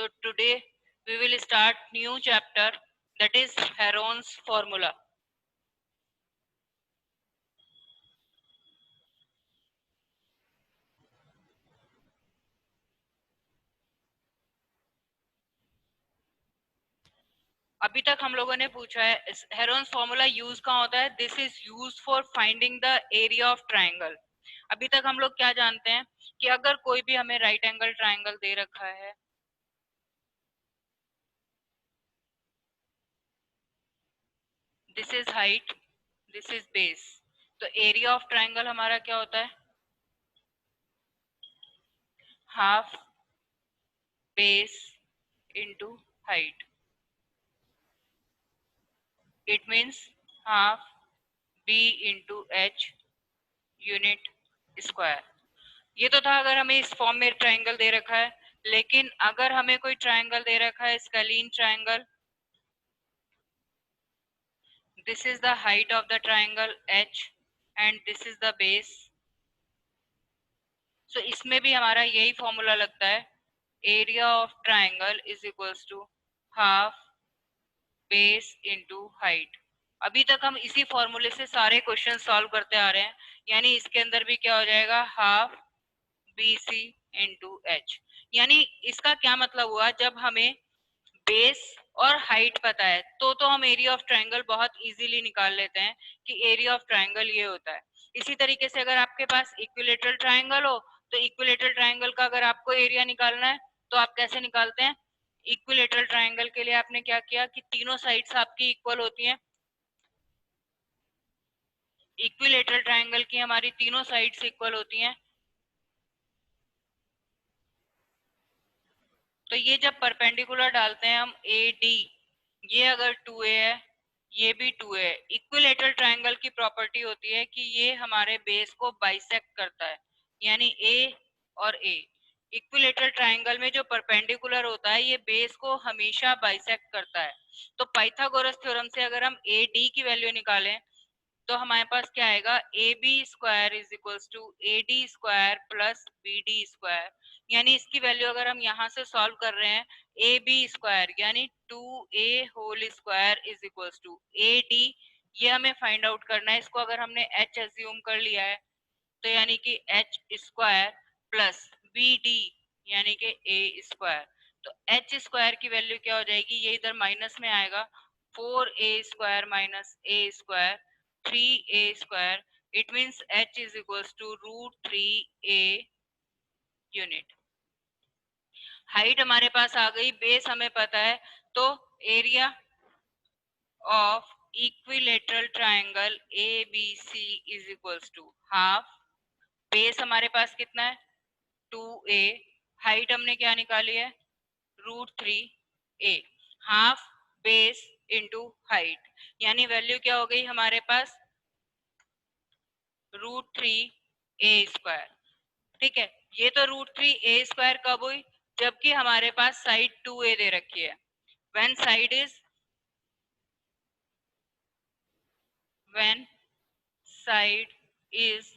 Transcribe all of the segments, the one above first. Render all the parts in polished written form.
So today we will start new chapter, that is Heron's formula. अभी तक हम लोगों ने पूछा है हेरोन्स फॉर्मूला यूज कहाँ होता है. This is use for finding the area of triangle. अभी तक हम लोग क्या जानते हैं कि अगर कोई भी हमें राइट एंगल ट्राइंगल दे रखा है, this is height, this is base, तो एरिया ऑफ ट्राइंगल हमारा क्या होता है? Half base into height. It means half B into H unit square. ये तो था अगर हमें इस फॉर्म में ट्राइंगल दे रखा है. लेकिन अगर हमें कोई ट्राइंगल दे रखा है scalene triangle, this is the height of the triangle h and this is the base. So इसमें भी हमारा यही फॉर्मूला लगता है, area of triangle is equals to half base into height. अभी तक हम इसी फॉर्मूले से सारे क्वेश्चन सॉल्व करते आ रहे हैं, यानी इसके अंदर भी क्या हो जाएगा, half B C into H. यानी इसका क्या मतलब हुआ, जब हमें बेस और हाइट पता है तो हम एरिया ऑफ ट्रायंगल बहुत इजीली निकाल लेते हैं कि एरिया ऑफ ट्रायंगल ये होता है. इसी तरीके से अगर आपके पास इक्विलेटरल ट्रायंगल हो तो इक्विलेटरल ट्रायंगल का अगर आपको एरिया निकालना है तो आप कैसे निकालते हैं? इक्विलेटरल ट्रायंगल के लिए आपने क्या किया कि तीनों साइड्स आपकी इक्वल होती हैं. इक्विलेटरल ट्रायंगल की हमारी तीनों साइड्स इक्वल होती हैं. तो ये जब परपेंडिकुलर डालते हैं हम ए डी, ये अगर 2a है, ये भी 2a है. इक्विलेटरल ट्रायंगल की प्रॉपर्टी होती है कि ये हमारे बेस को बाइसेक्ट करता है, यानी a और a. इक्विलेटरल ट्रायंगल में जो परपेंडिकुलर होता है ये बेस को हमेशा बाइसेक्ट करता है. तो पाइथागोरस थ्योरम से अगर हम ए डी की वैल्यू निकालें तो हमारे पास क्या आएगा, A B square is equals to A D square plus B D square. यानी इसकी वैल्यू अगर हम यहाँ से सॉल्व कर रहे हैं, ए बी स्क्वायर यानी 2a whole square is equals to A D, ये हमें फाइंड आउट करना है. इसको अगर हमने h एज्यूम कर लिया है तो यानी कि h square plus B D यानी कि a स्क्वायर. तो h स्क्वायर की वैल्यू क्या हो जाएगी, ये इधर माइनस में आएगा, 4a square minus a square 3a square. It means h is equals to root 3a unit. Height हमारे पास आ गई, बेस हमें पता है, तो area of equilateral triangle A B C is equals to half. Base हमारे पास कितना है, 2a. हाइट हमने क्या निकाली है, root 3a. Half base into height, यानी वैल्यू क्या हो गई हमारे पास, रूट 3a स्क्वायर. ठीक है, ये तो रूट 3a स्क्वायर कब हुई, जबकि हमारे पास साइड 2a दे रखी है. when side is when side is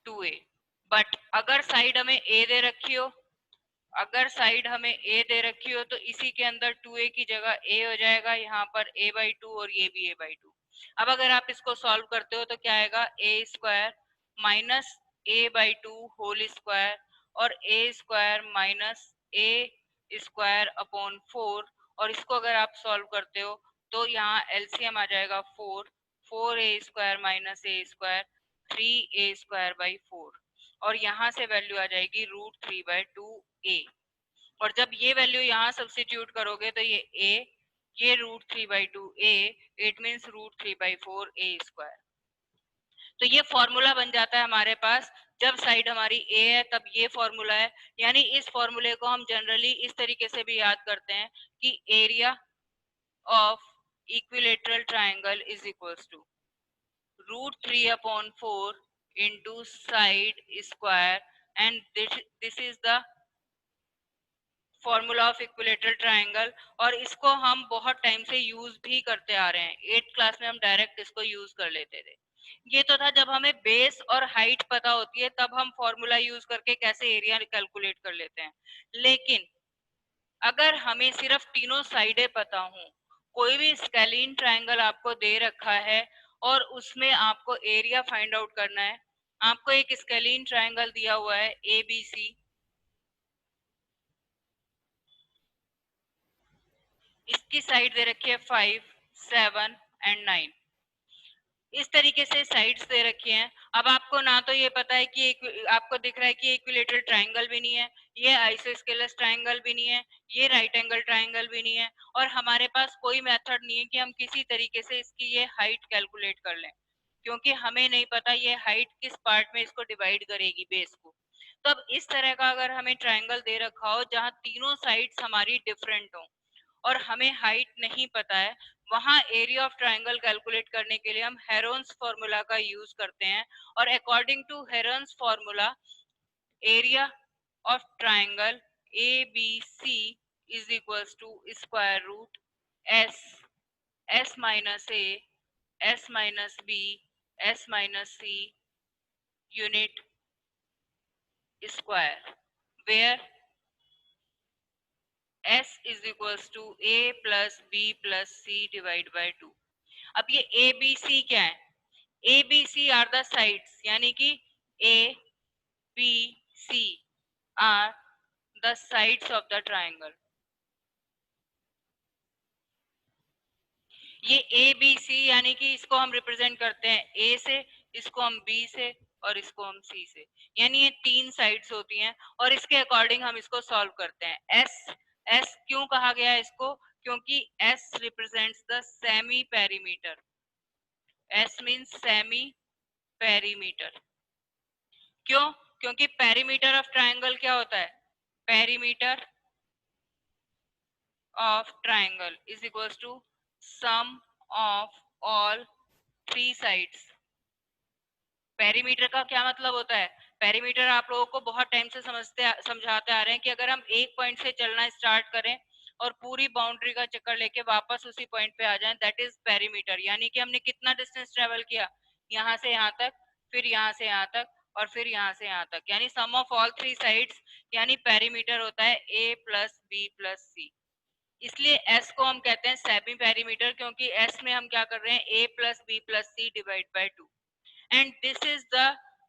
2a. But अगर साइड हमें a दे रखी हो, अगर साइड हमें a दे रखी हो तो इसी के अंदर 2a की जगह a हो जाएगा, यहाँ पर a/2 और ये भी a/2. अब अगर आप इसको सॉल्व करते हो तो क्या आएगा, a square minus a/2 whole square और a square minus a square upon 4. और इसको अगर आप सॉल्व करते हो तो यहाँ एलसीएम आ जाएगा 4a square minus a square 3a square by 4. और यहाँ से वैल्यू आ जाएगी रूट 3/2a. और जब ये वैल्यू यहाँ सब्स्टिट्यूट करोगे तो ये a, ये root 3/2a, it means root 3/4a square. तो ये फॉर्मूला बन जाता है हमारे पास, जब साइड हमारी a है तब ये फॉर्मूला है. यानी इस फॉर्मूले को हम जनरली इस तरीके से भी याद करते हैं कि area of equilateral triangle is equals to root 3/4 into side square, and this is the formula of equilateral triangle. और इसको हम बहुत टाइम से यूज भी करते आ रहे हैं, 8th क्लास में हम डायरेक्ट इसको यूज कर लेते थे. ये तो था जब हमें बेस और हाइट पता होती है तब हम फॉर्मूला यूज करके कैसे एरिया कैलकुलेट कर लेते हैं. लेकिन अगर हमें सिर्फ तीनों साइडें पता हो, कोई भी स्केलीन ट्रायंगल आपको दे रखा है और उसमें आपको एरिया फाइंड आउट करना है। आपको एक स्केलीन ट्रायंगल दिया हुआ है ए बी सी, इसकी साइड दे रखी है 5, 7 एंड 9। इस तरीके से साइड्स दे रखी हैं। अब आपको ना तो ये पता है कि आपको दिख रहा है कि इक्विलेटरल ट्रायंगल भी नहीं है, ये आइसोस्केलस ट्रायंगल भी नहीं है, ये राइट एंगल ट्रायंगल भी नहीं है, और हमारे पास कोई मेथड नहीं है कि हम किसी तरीके से इसकी ये हाइट कैलकुलेट कर लें, क्योंकि हमें नहीं पता ये हाइट किस पार्ट में इसको डिवाइड करेगी बेस को। तो अब इस तरह का अगर हमें ट्रायंगल दे रखा हो जहां तीनों साइड्स हमारी डिफरेंट हो और हमें हाइट नहीं पता है, वहां एरिया ऑफ ट्रायंगल कैलकुलेट करने के लिए हम हेरोन्स फॉर्मूला का यूज करते हैं। और according to Heron's formula, area of triangle A B C is equals to square root S, S minus A, S minus B, S minus C unit square, where S is equals to A plus B plus C divide by 2। अब ये A B C क्या है? A B C are the sides, यानी कि A B C are the sides of the triangle. ये A B सी यानी कि इसको हम रिप्रेजेंट करते हैं ए से, इसको हम बी से और इसको हम सी से, यानी ये तीन साइड्स होती हैं और इसके अकॉर्डिंग हम इसको सॉल्व करते हैं। एस, एस क्यों कहा गया है इसको? क्योंकि S represents the semi perimeter. S means semi perimeter. क्यों? क्योंकि पेरीमीटर ऑफ ट्रायंगल क्या होता है? Perimeter of triangle is equals to sum of all three sides. Perimeter का क्या मतलब होता है? पेरीमीटर आप लोगों को बहुत टाइम से समझाते आ रहे हैं कि अगर हम एक पॉइंट से चलना स्टार्ट करें और पूरी बाउंड्री का चक्कर लेके वापस उसी पॉइंट पे आ जाएं, दैट इज पेरीमीटर। यानी कि हमने कितना डिस्टेंस ट्रेवल किया, यहाँ से यहाँ तक, फिर यहाँ से यहाँ तक और फिर यहाँ से यहाँ तक, यानी सम ऑफ ऑल थ्री साइड्स, यानी पेरीमीटर होता है ए प्लस बी प्लस सी। इसलिए एस को हम कहते हैं सेमी पेरीमीटर, क्योंकि एस में हम क्या कर रहे हैं? A plus B plus C divide by 2। And this is the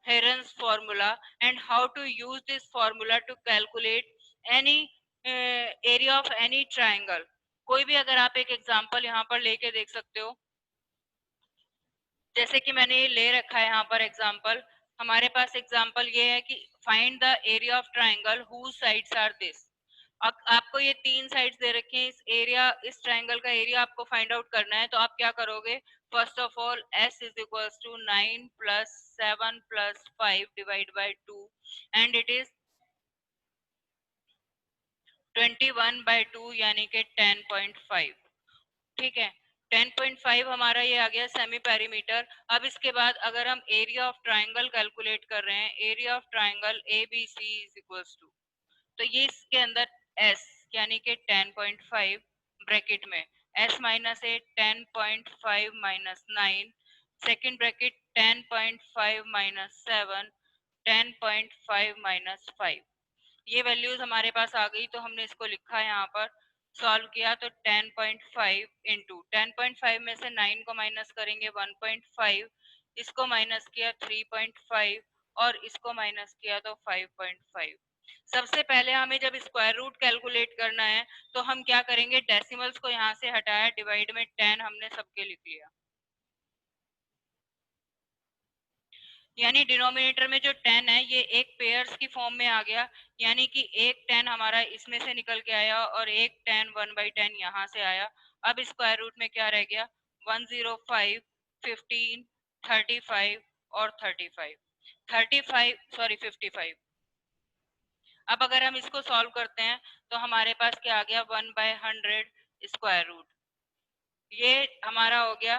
Heron's formula, and how to use this formula to calculate any area of any triangle। कोई भी अगर आप एक एग्जांपल यहाँ पर लेके देख सकते हो, जैसे कि मैंने ये ले रखा है यहाँ पर एग्जांपल। हमारे पास एग्जांपल ये है कि find the area of triangle whose sides are this. आपको ये तीन साइड्स दे रखे हैं, इस एरिया, इस ट्राइंगल का एरिया आपको फाइंड आउट करना है। तो आप क्या करोगे? First of all S is equals to 9 plus 7 plus 5 divide by 2 and it is 21 by 2 यानी कि 10.5। ठीक है, 10.5 हमारा ये आ गया सेमी पेरीमीटर। अब इसके बाद अगर हम एरिया ऑफ ट्राइंगल कैलकुलेट कर रहे हैं, area of triangle A B C is equals to, तो ये इसके अंदर एस यानी कि 10.5 ब्रैकेट में, एस माइनस ए 10.5 minus 9, second bracket 10.5 minus 7, 10.5 minus 5। ये वैल्यूज हमारे पास आ गई, तो हमने इसको लिखा है यहाँ पर, सॉल्व किया तो 10.5 इंटू 10.5 में से 9 को माइनस करेंगे 1.5, इसको माइनस किया 3.5 और इसको माइनस किया तो 5.5। सबसे पहले हमें जब स्क्वायर रूट कैलकुलेट करना है तो हम क्या करेंगे? डेसिमल्स को यहाँ से हटाया, डिवाइड में 10 हमने सबके लिख लिया, यानी डिनोमिनेटर में जो 10 है ये एक पेयर्स की फॉर्म में आ गया, यानी कि एक 10 हमारा इसमें से निकल के आया और एक 10 1/10 यहाँ से आया। अब स्क्वायर रूट में क्या रह गया? 105, 15, 35 और 35, 35 सॉरी 55। अब अगर हम इसको सॉल्व करते हैं तो हमारे पास क्या आ गया? 1/100 स्क्वायर रूट। ये हमारा हो गया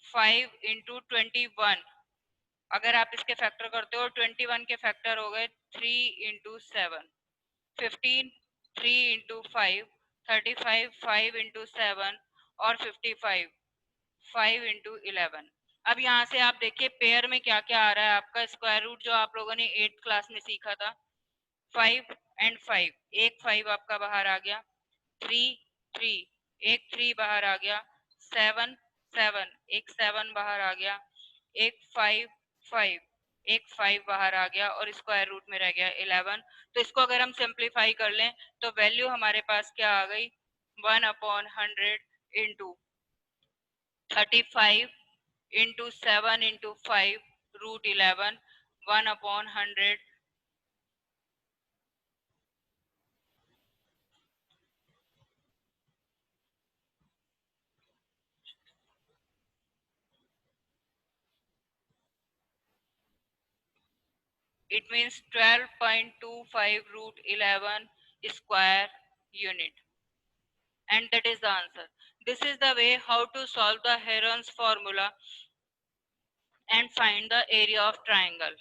5 इंटू 21। अगर आप इसके फैक्टर करते हो, 21 के फैक्टर हो गए 3 इंटू 7, 15 3 इंटू 5, 35 5 इंटू 7 और 55 5 इंटू 11। अब यहाँ से आप देखिए पेयर में क्या क्या आ रहा है आपका स्क्वायर रूट, जो आप लोगों ने 8th क्लास में सीखा था, 5 एंड 5, एक 5 आपका बाहर आ गया, 3 3, एक 3 बाहर आ गया, 7 7, एक 7 बाहर आ गया, एक 5 5, एक 5 बाहर आ गया और स्क्वायर रूट में रह गया 11। तो इसको अगर हम सिंप्लीफाई कर लें तो वैल्यू हमारे पास क्या आ गई, 1/100 into 35 into 7 into 5 root 11, 1/100। It means 12.25 root 11 square unit. And that is the answer. This is the way how to solve the Heron's formula and find the area of triangle.